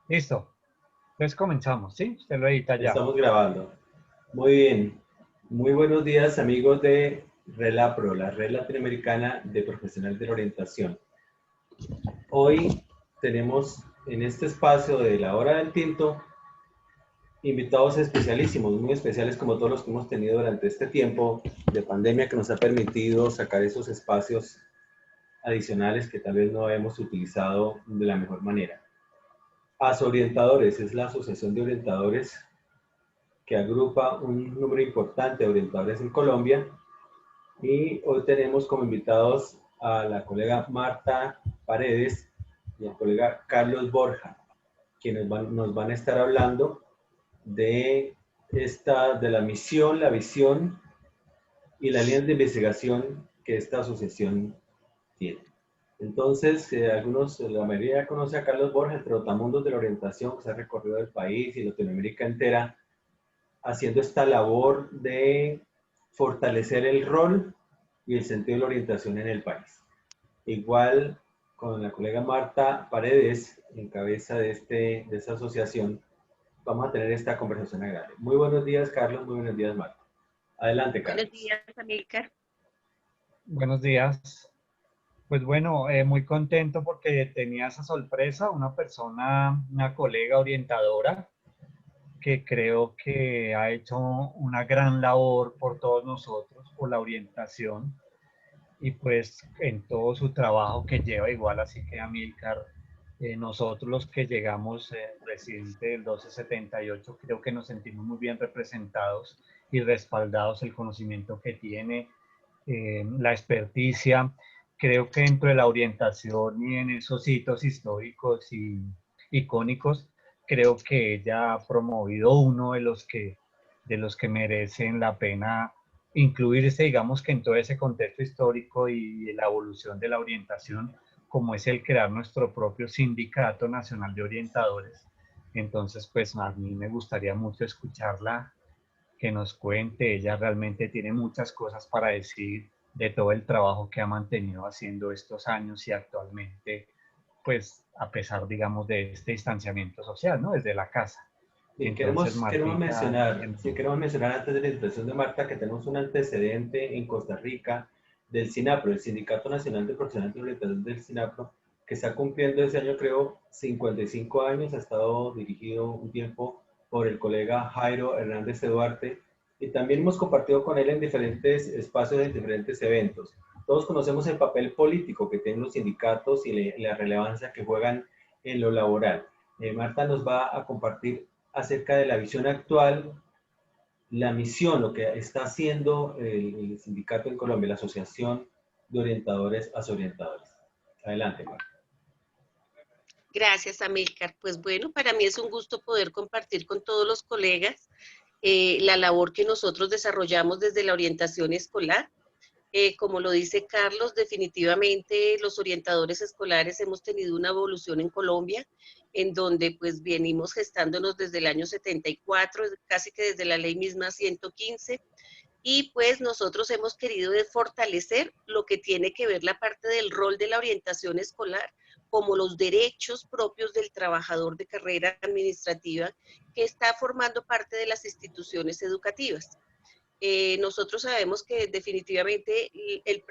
Listo. Entonces comenzamos, ¿sí? Usted lo edita ya. Estamos grabando. Muy bien. Muy buenos días, amigos de RELAPRO, la Red Latinoamericana de Profesionales de la Orientación. Hoy tenemos en este espacio de la hora del tinto invitados especialísimos, muy especiales como todos los que hemos tenido durante este tiempo de pandemia que nos ha permitido sacar esos espacios adicionales que tal vez no hemos utilizado de la mejor manera. ASOrientadores es la Asociación de Orientadores que agrupa un número importante de orientadores en Colombia. Y hoy tenemos como invitados a la colega Marta Paredes y al colega Carlos Borja, quienes nos van a estar hablando de la misión, la visión y las líneas de investigación que esta asociación tiene. Entonces, la mayoría conoce a Carlos Borja, el trotamundos de la orientación que se ha recorrido el país y Latinoamérica entera haciendo esta labor de fortalecer el rol y el sentido de la orientación en el país. Igual con la colega Marta Paredes, en cabeza de esta asociación, vamos a tener esta conversación agradable. Muy buenos días, Carlos. Muy buenos días, Marta. Adelante, Buenos Carlos. días, Amílcar. Buenos días. Pues bueno, muy contento porque tenía esa sorpresa, una persona, una colega orientadora que creo que ha hecho una gran labor por todos nosotros, por la orientación y pues en todo su trabajo que lleva igual, así que Amílcar, nosotros los que llegamos residente del 1278 creo que nos sentimos muy bien representados y respaldados el conocimiento que tiene, la experticia. Creo que dentro de la orientación y en esos hitos históricos y icónicos, creo que ella ha promovido uno de los que merecen la pena incluirse, digamos que en todo ese contexto histórico y la evolución de la orientación, como es el crear nuestro propio Sindicato Nacional de Orientadores. Entonces, pues a mí me gustaría mucho escucharla, que nos cuente. Ella realmente tiene muchas cosas para decir de todo el trabajo que ha mantenido haciendo estos años y actualmente, pues a pesar, digamos, de este distanciamiento social, ¿no? Desde la casa. Bien, Entonces, Martita, queremos mencionar antes de la introducción de Marta que tenemos un antecedente en Costa Rica del SINAPRO, el Sindicato Nacional de Profesionales de Orientación del SINAPRO, que está cumpliendo ese año, creo, 55 años, ha estado dirigido un tiempo por el colega Jairo Hernández de Duarte, y también hemos compartido con él en diferentes espacios, en diferentes eventos. Todos conocemos el papel político que tienen los sindicatos y la relevancia que juegan en lo laboral. Marta nos va a compartir acerca de la visión actual, la misión, lo que está haciendo el sindicato en Colombia, la Asociación de Orientadores a Orientadores. Adelante, Marta. Gracias, Amílcar. Pues bueno, para mí es un gusto poder compartir con todos los colegas la labor que nosotros desarrollamos desde la orientación escolar. Como lo dice Carlos, definitivamente los orientadores escolares hemos tenido una evolución en Colombia, en donde pues venimos gestándonos desde el año 74, casi que desde la ley misma 115, y pues nosotros hemos querido fortalecer lo que tiene que ver la parte del rol de la orientación escolar, como los derechos propios del trabajador de carrera administrativa que está formando parte de las instituciones educativas. Nosotros sabemos que definitivamente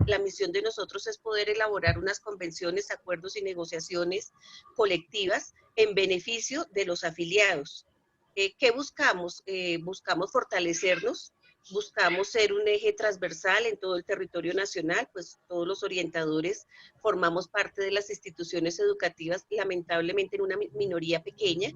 la misión de nosotros es poder elaborar unas convenciones, acuerdos y negociaciones colectivas en beneficio de los afiliados. ¿Qué buscamos? Buscamos fortalecernos, buscamos ser un eje transversal en todo el territorio nacional, pues todos los orientadores formamos parte de las instituciones educativas, lamentablemente en una minoría pequeña.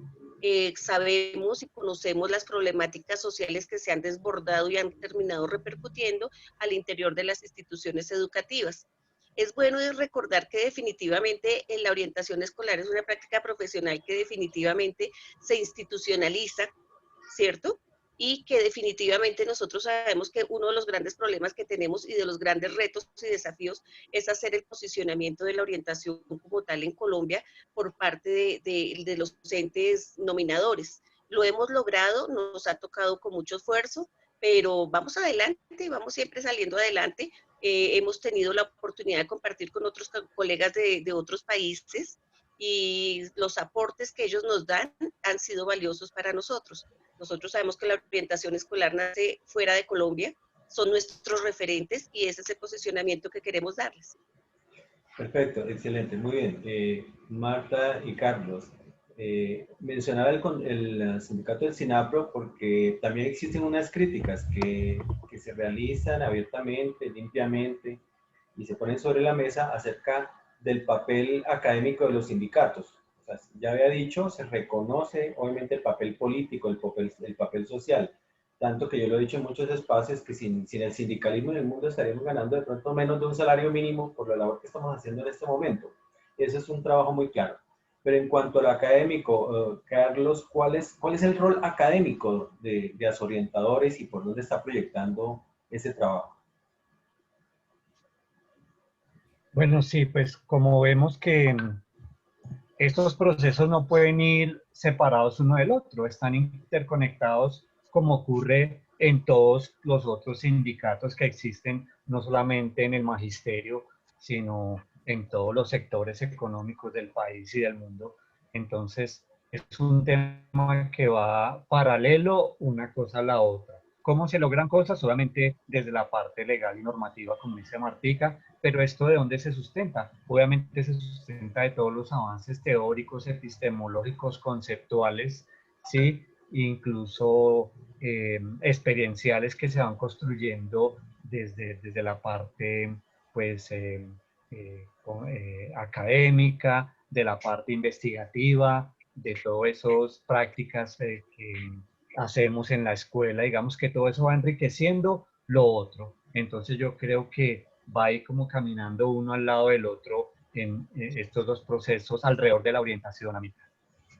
Sabemos y conocemos las problemáticas sociales que se han desbordado y han terminado repercutiendo al interior de las instituciones educativas. Es bueno recordar que definitivamente en la orientación escolar es una práctica profesional que definitivamente se institucionaliza, ¿cierto? Y que definitivamente nosotros sabemos que uno de los grandes problemas que tenemos y de los grandes retos y desafíos es hacer el posicionamiento de la orientación como tal en Colombia por parte de los entes nominadores. Lo hemos logrado, nos ha tocado con mucho esfuerzo, pero vamos adelante, vamos siempre saliendo adelante. Hemos tenido la oportunidad de compartir con otros colegas de otros países y los aportes que ellos nos dan han sido valiosos para nosotros. Nosotros sabemos que la orientación escolar nace fuera de Colombia, son nuestros referentes y ese es el posicionamiento que queremos darles. Perfecto, excelente, muy bien. Marta y Carlos, mencionaba el sindicato del SINAPRO porque también existen unas críticas que se realizan abiertamente, limpiamente y se ponen sobre la mesa acerca del papel académico de los sindicatos. O sea, ya había dicho, se reconoce obviamente el papel político, el papel social, tanto que yo lo he dicho en muchos espacios que sin el sindicalismo en el mundo estaríamos ganando de pronto menos de un salario mínimo por la labor que estamos haciendo en este momento. Ese es un trabajo muy claro. Pero en cuanto al académico, Carlos, ¿cuál es el rol académico de los orientadores y por dónde está proyectando ese trabajo? Bueno, sí, pues como vemos que estos procesos no pueden ir separados uno del otro, están interconectados como ocurre en todos los otros sindicatos que existen, no solamente en el magisterio, sino en todos los sectores económicos del país y del mundo. Entonces, es un tema que va paralelo una cosa a la otra. ¿Cómo se logran cosas? Solamente desde la parte legal y normativa, como dice Martica, pero ¿esto de dónde se sustenta? Obviamente se sustenta de todos los avances teóricos, epistemológicos, conceptuales, ¿sí? Incluso experienciales que se van construyendo desde la parte, pues, académica, de la parte investigativa, de todas esas prácticas que hacemos en la escuela, digamos que todo eso va enriqueciendo lo otro. Entonces yo creo que va a ir como caminando uno al lado del otro en estos dos procesos alrededor de la orientación a mitad.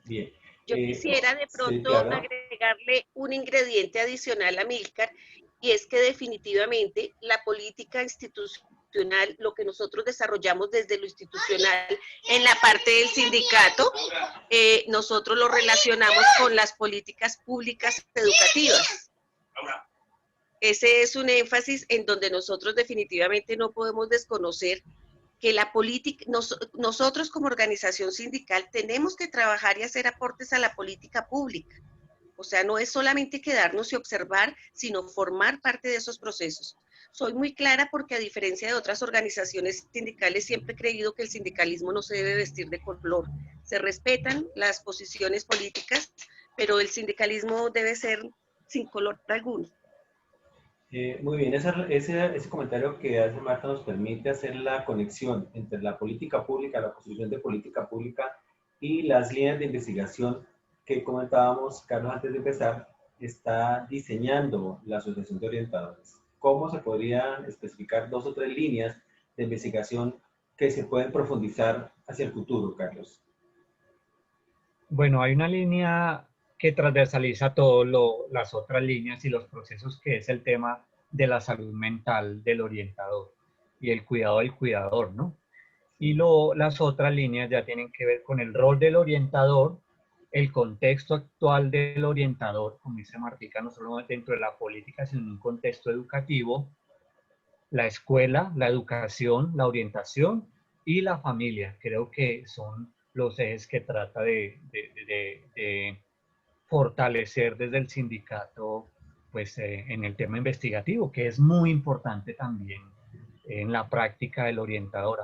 Bien. Yo quisiera de Sí, pronto claro. agregarle un ingrediente adicional a Milcar, y es que definitivamente la política institucional, lo que nosotros desarrollamos desde lo institucional en la parte del sindicato, nosotros lo relacionamos con las políticas públicas educativas. Ese es un énfasis en donde nosotros definitivamente no podemos desconocer que la política, nosotros como organización sindical tenemos que trabajar y hacer aportes a la política pública. O sea, no es solamente quedarnos y observar, sino formar parte de esos procesos. Soy muy clara porque a diferencia de otras organizaciones sindicales, siempre he creído que el sindicalismo no se debe vestir de color. Se respetan las posiciones políticas, pero el sindicalismo debe ser sin color alguno. Muy bien, ese comentario que hace Marta nos permite hacer la conexión entre la política pública, la construcción de política pública y las líneas de investigación que comentábamos, Carlos, antes de empezar, está diseñando la Asociación de Orientadores. ¿Cómo se podrían especificar 2 o 3 líneas de investigación que se pueden profundizar hacia el futuro, Carlos? Bueno, hay una línea que transversaliza todas las otras líneas y los procesos, que es el tema de la salud mental del orientador y el cuidado del cuidador, ¿no? Y las otras líneas ya tienen que ver con el rol del orientador, el contexto actual del orientador, como dice Martica, no solo dentro de la política, sino en un contexto educativo, la escuela, la educación, la orientación y la familia. Creo que son los ejes que trata de fortalecer desde el sindicato, pues en el tema investigativo, que es muy importante también en la práctica del orientador.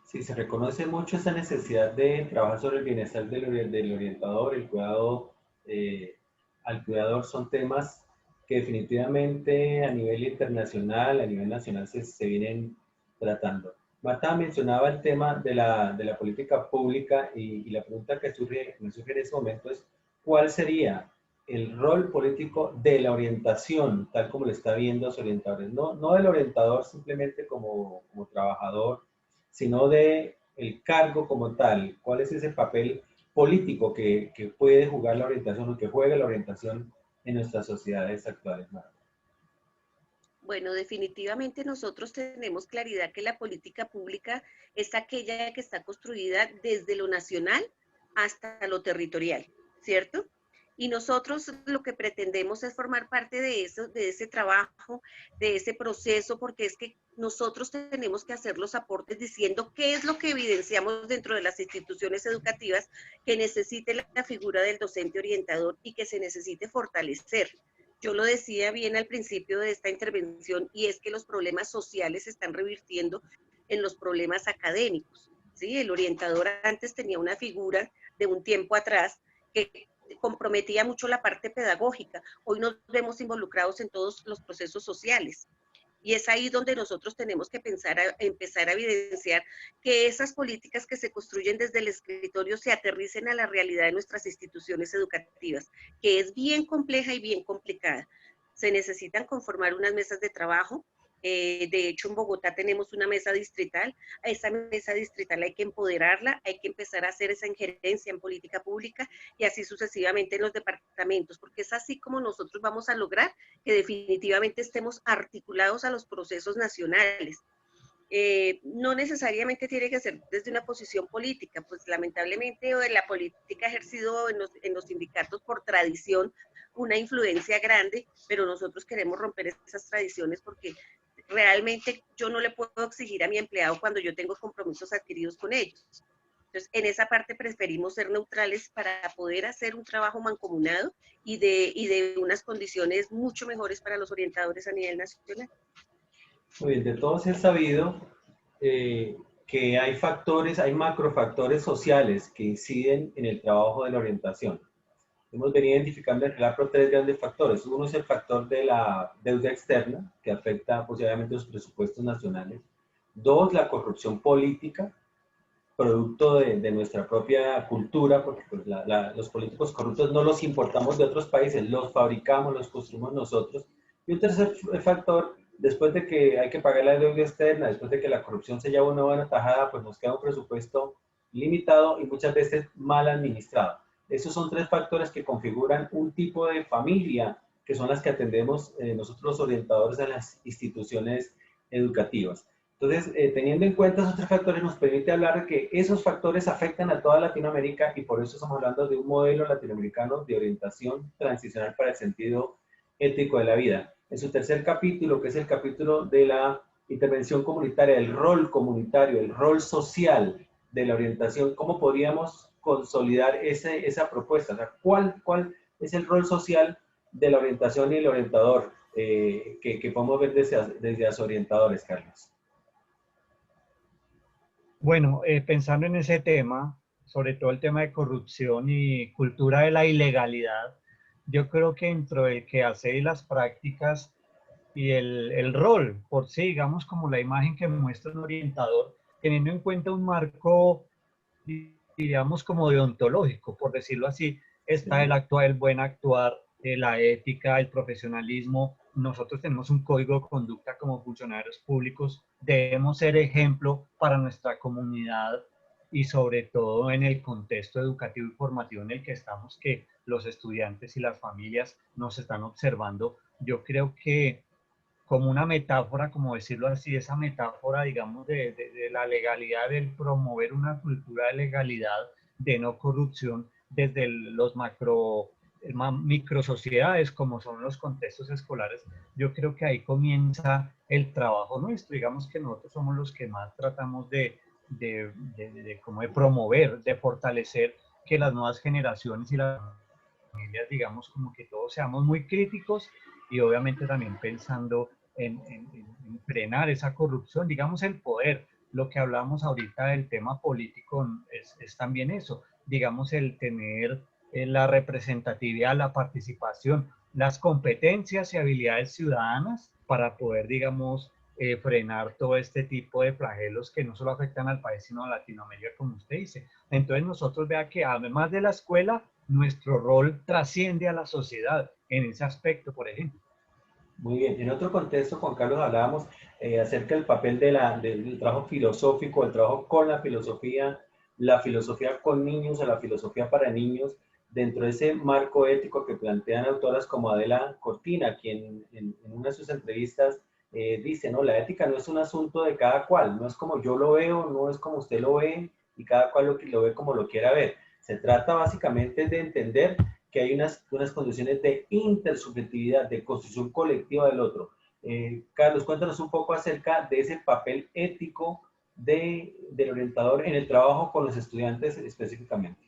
Sí, se reconoce mucho esa necesidad de trabajar sobre el bienestar del orientador, el cuidado al cuidador, son temas que definitivamente a nivel internacional, a nivel nacional se vienen tratando. Marta mencionaba el tema de la política pública y la pregunta que me surge en ese momento es, ¿cuál sería el rol político de la orientación, tal como lo está viendo a los orientadores? No del orientador simplemente como trabajador, sino de el cargo como tal. ¿Cuál es ese papel político que puede jugar la orientación o que juega la orientación en nuestras sociedades actuales, Marta? Bueno, definitivamente nosotros tenemos claridad que la política pública es aquella que está construida desde lo nacional hasta lo territorial, ¿cierto? Y nosotros lo que pretendemos es formar parte de eso, de ese trabajo, de ese proceso, porque es que nosotros tenemos que hacer los aportes diciendo qué es lo que evidenciamos dentro de las instituciones educativas que necesite la figura del docente orientador y que se necesite fortalecer. Yo lo decía bien al principio de esta intervención, y es que los problemas sociales se están revirtiendo en los problemas académicos. ¿Sí? El orientador antes tenía una figura de un tiempo atrás que comprometía mucho la parte pedagógica. Hoy nos vemos involucrados en todos los procesos sociales. Y es ahí donde nosotros tenemos que empezar a evidenciar que esas políticas que se construyen desde el escritorio se aterricen a la realidad de nuestras instituciones educativas, que es bien compleja y bien complicada. Se necesitan conformar unas mesas de trabajo. De hecho, en Bogotá tenemos una mesa distrital. A esa mesa distrital hay que empoderarla, hay que empezar a hacer esa injerencia en política pública y así sucesivamente en los departamentos, porque es así como nosotros vamos a lograr que definitivamente estemos articulados a los procesos nacionales. No necesariamente tiene que ser desde una posición política, pues lamentablemente la política ha ejercido en los sindicatos por tradición una influencia grande, pero nosotros queremos romper esas tradiciones porque realmente yo no le puedo exigir a mi empleado cuando yo tengo compromisos adquiridos con ellos. Entonces, en esa parte preferimos ser neutrales para poder hacer un trabajo mancomunado y de unas condiciones mucho mejores para los orientadores a nivel nacional. Muy bien, de todos es sabido que hay factores, hay macrofactores sociales que inciden en el trabajo de la orientación. Hemos venido identificando en RELAPRO tres grandes factores. Uno es el factor de la deuda externa, que afecta posiblemente los presupuestos nacionales. Dos, la corrupción política, producto de nuestra propia cultura, porque pues, los políticos corruptos no los importamos de otros países, los fabricamos, los construimos nosotros. Y un tercer factor, después de que hay que pagar la deuda externa, después de que la corrupción se lleva una buena tajada, pues nos queda un presupuesto limitado y muchas veces mal administrado. Esos son tres factores que configuran un tipo de familia, que son las que atendemos nosotros los orientadores en las instituciones educativas. Entonces, teniendo en cuenta esos tres factores, nos permite hablar de que esos factores afectan a toda Latinoamérica y por eso estamos hablando de un modelo latinoamericano de orientación transicional para el sentido ético de la vida. En su tercer capítulo, que es el capítulo de la intervención comunitaria, el rol comunitario, el rol social de la orientación, ¿cómo podríamos consolidar esa propuesta? O sea, ¿cuál es el rol social de la orientación y el orientador que podemos ver desde los orientadores, Carlos? Bueno, pensando en ese tema, sobre todo el tema de corrupción y cultura de la ilegalidad, yo creo que dentro del quehacer y las prácticas y el rol por sí, digamos, como la imagen que muestra un orientador, teniendo en cuenta un marco, digamos, como deontológico, por decirlo así, está el actuar, el buen actuar, la ética, el profesionalismo. Nosotros tenemos un código de conducta como funcionarios públicos, debemos ser ejemplo para nuestra comunidad y sobre todo en el contexto educativo y formativo en el que estamos, que los estudiantes y las familias nos están observando. Yo creo que como una metáfora, como decirlo así, esa metáfora, digamos, de la legalidad, del promover una cultura de legalidad, de no corrupción, desde los micro sociedades, como son los contextos escolares. Yo creo que ahí comienza el trabajo nuestro. Digamos que nosotros somos los que más tratamos como de promover, de fortalecer que las nuevas generaciones y las familias, digamos, como que todos seamos muy críticos y obviamente también pensando en frenar esa corrupción, digamos el poder. Lo que hablamos ahorita del tema político es también eso, digamos el tener la representatividad, la participación, las competencias y habilidades ciudadanas para poder, digamos, frenar todo este tipo de flagelos que no solo afectan al país, sino a Latinoamérica, como usted dice. Entonces nosotros vea que además de la escuela, nuestro rol trasciende a la sociedad en ese aspecto, por ejemplo. Muy bien. En otro contexto, Juan Carlos, hablábamos acerca del papel del trabajo filosófico, el trabajo con la filosofía con niños, o la filosofía para niños, dentro de ese marco ético que plantean autoras como Adela Cortina, quien en una de sus entrevistas dice, ¿no? La ética no es un asunto de cada cual, no es como yo lo veo, no es como usted lo ve, y cada cual lo ve como lo quiera ver. Se trata básicamente de entender que hay unas condiciones de intersubjetividad, de construcción colectiva del otro. Carlos, cuéntanos un poco acerca de ese papel ético del orientador en el trabajo con los estudiantes específicamente.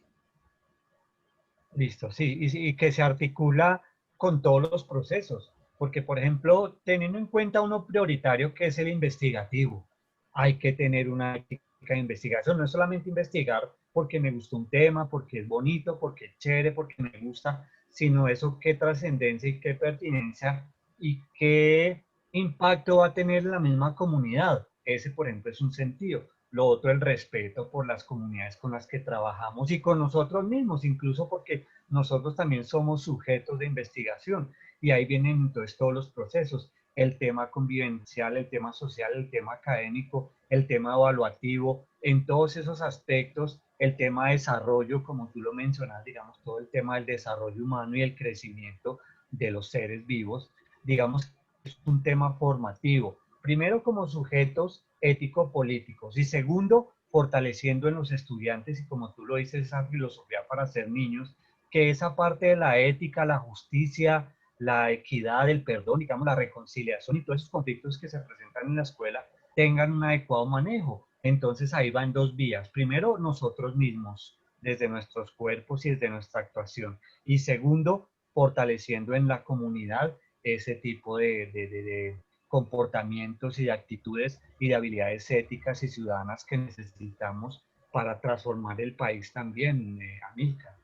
Listo, sí, y que se articula con todos los procesos, porque por ejemplo, teniendo en cuenta uno prioritario que es el investigativo, hay que tener una ética de investigación, no es solamente investigar porque me gustó un tema, porque es bonito, porque es chévere, porque me gusta, sino eso qué trascendencia y qué pertinencia y qué impacto va a tener en la misma comunidad. Ese, por ejemplo, es un sentido. Lo otro, el respeto por las comunidades con las que trabajamos y con nosotros mismos, incluso porque nosotros también somos sujetos de investigación y ahí vienen entonces todos los procesos, el tema convivencial, el tema social, el tema académico, el tema evaluativo, en todos esos aspectos, el tema de desarrollo, como tú lo mencionas, digamos, todo el tema del desarrollo humano y el crecimiento de los seres vivos, digamos, es un tema formativo. Primero, como sujetos ético-políticos y segundo, fortaleciendo en los estudiantes y como tú lo dices, esa filosofía para ser niños, que esa parte de la ética, la justicia, la equidad, el perdón, digamos, la reconciliación y todos esos conflictos que se presentan en la escuela tengan un adecuado manejo. Entonces ahí van dos vías. Primero, nosotros mismos, desde nuestros cuerpos y desde nuestra actuación. Y segundo, fortaleciendo en la comunidad ese tipo de comportamientos y de actitudes y de habilidades éticas y ciudadanas que necesitamos para transformar el país también, Amílcar.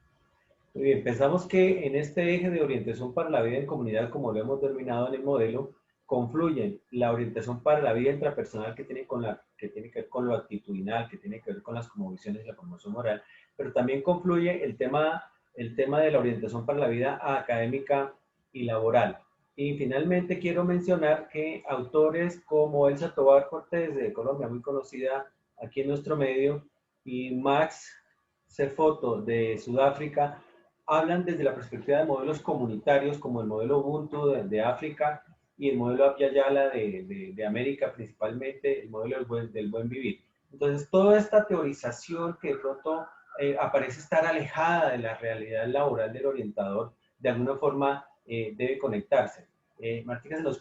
Muy bien, pensamos que en este eje de orientación para la vida en comunidad, como lo hemos denominado en el modelo, confluyen la orientación para la vida intrapersonal que tiene que ver con lo actitudinal, que tiene que ver con las cosmovisiones y la formación moral, pero también confluye el tema de la orientación para la vida académica y laboral. Y finalmente quiero mencionar que autores como Elsa Tobar Cortés de Colombia, muy conocida aquí en nuestro medio, y Max Cefoto de Sudáfrica, hablan desde la perspectiva de modelos comunitarios como el modelo Ubuntu de África y el modelo Abya Yala de América, principalmente el modelo del buen vivir. Entonces, toda esta teorización que de pronto aparece estar alejada de la realidad laboral del orientador, de alguna forma debe conectarse. Martina, ¿nos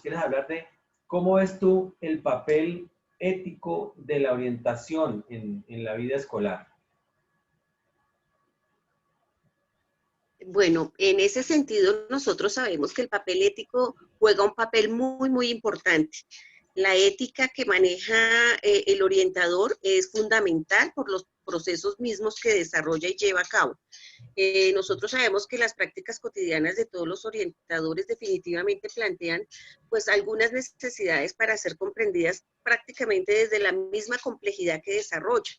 quieres hablar de cómo ves tú el papel ético de la orientación en la vida escolar? Bueno, en ese sentido nosotros sabemos que el papel ético juega un papel muy, muy importante. La ética que maneja el orientador es fundamental por los procesos mismos que desarrolla y lleva a cabo. Nosotros sabemos que las prácticas cotidianas de todos los orientadores definitivamente plantean pues algunas necesidades para ser comprendidas prácticamente desde la misma complejidad que desarrolla.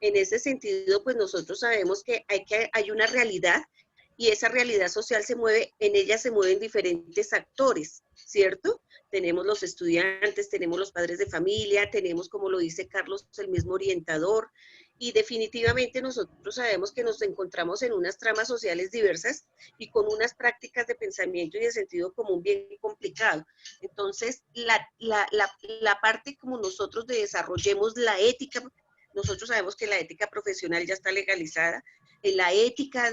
En ese sentido, pues nosotros sabemos que hay una realidad y esa realidad social en ella se mueven diferentes actores, ¿cierto? Tenemos los estudiantes, tenemos los padres de familia, tenemos, como lo dice Carlos, el mismo orientador, y definitivamente nosotros sabemos que nos encontramos en unas tramas sociales diversas y con unas prácticas de pensamiento y de sentido común bien complicado. Entonces, la parte como nosotros desarrollemos la ética, nosotros sabemos que la ética profesional ya está legalizada, la ética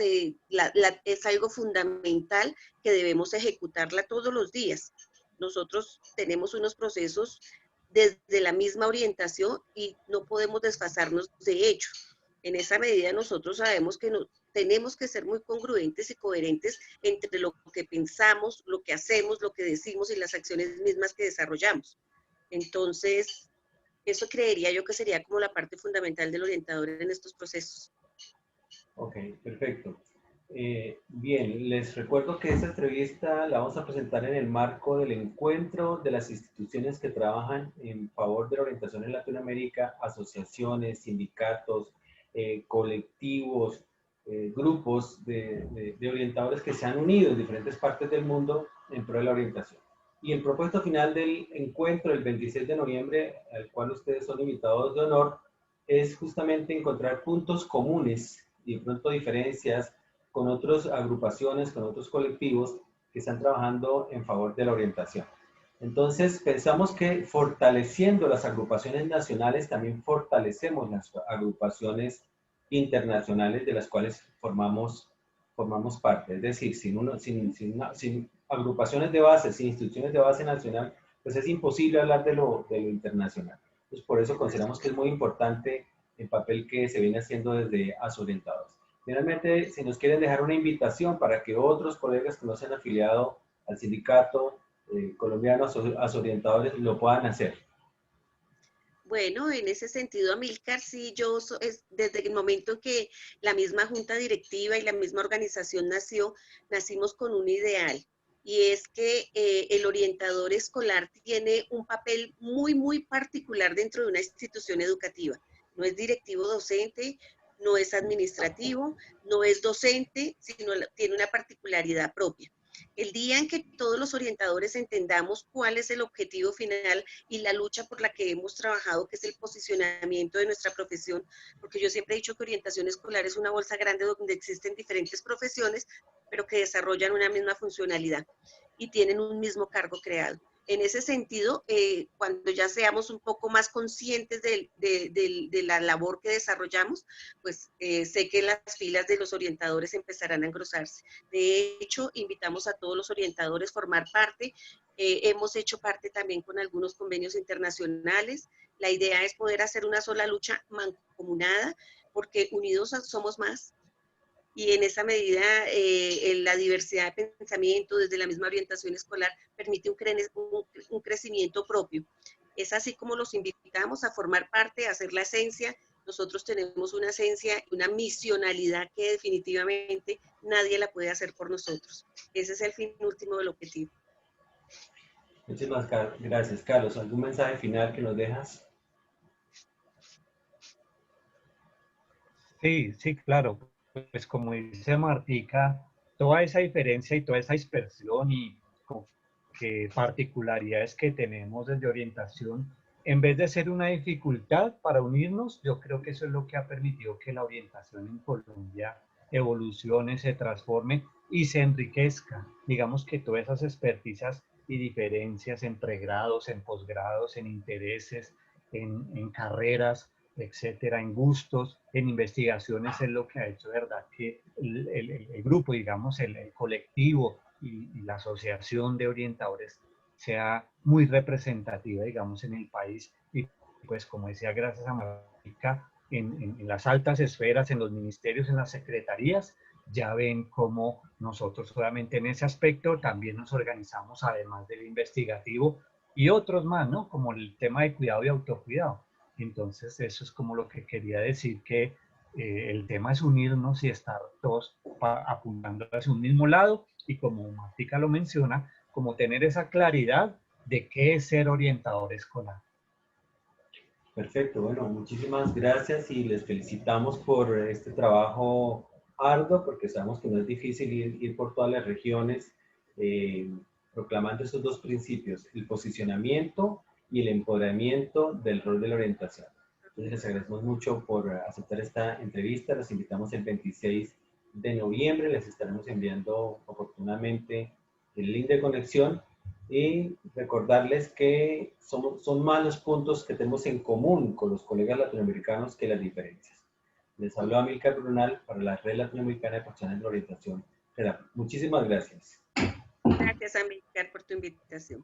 es algo fundamental que debemos ejecutarla todos los días. Nosotros tenemos unos procesos desde la misma orientación y no podemos desfasarnos de ello. En esa medida nosotros sabemos que tenemos que ser muy congruentes y coherentes entre lo que pensamos, lo que hacemos, lo que decimos y las acciones mismas que desarrollamos. Entonces, eso creería yo que sería como la parte fundamental del orientador en estos procesos. Ok, perfecto. Bien, les recuerdo que esta entrevista la vamos a presentar en el marco del encuentro de las instituciones que trabajan en favor de la orientación en Latinoamérica, asociaciones, sindicatos, colectivos, grupos de orientadores que se han unido en diferentes partes del mundo en pro de la orientación. Y el propósito final del encuentro, el 26 de noviembre, al cual ustedes son invitados de honor, es justamente encontrar puntos comunes y de pronto diferencias con otras agrupaciones, con otros colectivos que están trabajando en favor de la orientación. Entonces, pensamos que fortaleciendo las agrupaciones nacionales, también fortalecemos las agrupaciones internacionales de las cuales formamos formamos parte. Es decir, sin agrupaciones de base, sin instituciones de base nacional, pues es imposible hablar de lo internacional. Entonces, por eso consideramos que es muy importante el papel que se viene haciendo desde Asorientados. Finalmente, si nos quieren dejar una invitación para que otros colegas que no se han afiliado al sindicato colombiano Asorientadores lo puedan hacer. Bueno, en ese sentido, Amílcar, sí, desde el momento que la misma junta directiva y la misma organización nacimos con un ideal, y es que el orientador escolar tiene un papel muy, muy particular dentro de una institución educativa. No es directivo docente, no es administrativo, no es docente, sino tiene una particularidad propia. El día en que todos los orientadores entendamos cuál es el objetivo final y la lucha por la que hemos trabajado, que es el posicionamiento de nuestra profesión, porque yo siempre he dicho que orientación escolar es una bolsa grande donde existen diferentes profesiones, pero que desarrollan una misma funcionalidad y tienen un mismo cargo creado. En ese sentido, cuando ya seamos un poco más conscientes de la labor que desarrollamos, pues sé que las filas de los orientadores empezarán a engrosarse. De hecho, invitamos a todos los orientadores a formar parte. Hemos hecho parte también con algunos convenios internacionales. La idea es poder hacer una sola lucha mancomunada, porque unidos somos más. Y en esa medida, la diversidad de pensamiento desde la misma orientación escolar permite un crecimiento propio. Es así como los invitamos a formar parte, a hacer la esencia. Nosotros tenemos una esencia, una misionalidad que definitivamente nadie la puede hacer por nosotros. Ese es el fin último del objetivo. Muchísimas gracias, Carlos. ¿Algún mensaje final que nos dejas? Sí, sí, claro. Pues como dice Martica, toda esa diferencia y toda esa dispersión y que particularidades que tenemos desde orientación, en vez de ser una dificultad para unirnos, yo creo que eso es lo que ha permitido que la orientación en Colombia evolucione, se transforme y se enriquezca. Digamos que todas esas experticias y diferencias en pregrados, en posgrados, en intereses, en carreras, etcétera, en gustos, en investigaciones, es lo que ha hecho, ¿verdad?, que el grupo, digamos, el colectivo y la asociación de orientadores sea muy representativa, digamos, en el país. Y pues, como decía, gracias a Marica, en las altas esferas, en los ministerios, en las secretarías, ya ven cómo nosotros solamente en ese aspecto también nos organizamos, además del investigativo, y otros más, ¿no? Como el tema de cuidado y autocuidado. Entonces, eso es como lo que quería decir, que el tema es unirnos y estar todos apuntando hacia un mismo lado, y como Martica lo menciona, como tener esa claridad de qué es ser orientador escolar. Perfecto, bueno, muchísimas gracias y les felicitamos por este trabajo arduo, porque sabemos que no es difícil ir por todas las regiones proclamando estos dos principios, el posicionamiento y el empoderamiento del rol de la orientación. Entonces les agradecemos mucho por aceptar esta entrevista, los invitamos el 26 de noviembre, les estaremos enviando oportunamente el link de conexión y recordarles que son más los puntos que tenemos en común con los colegas latinoamericanos que las diferencias. Les habló Amílcar Brunal para la Red Latinoamericana de Profesionales de la Orientación. Muchísimas gracias. Gracias, Amílcar, por tu invitación.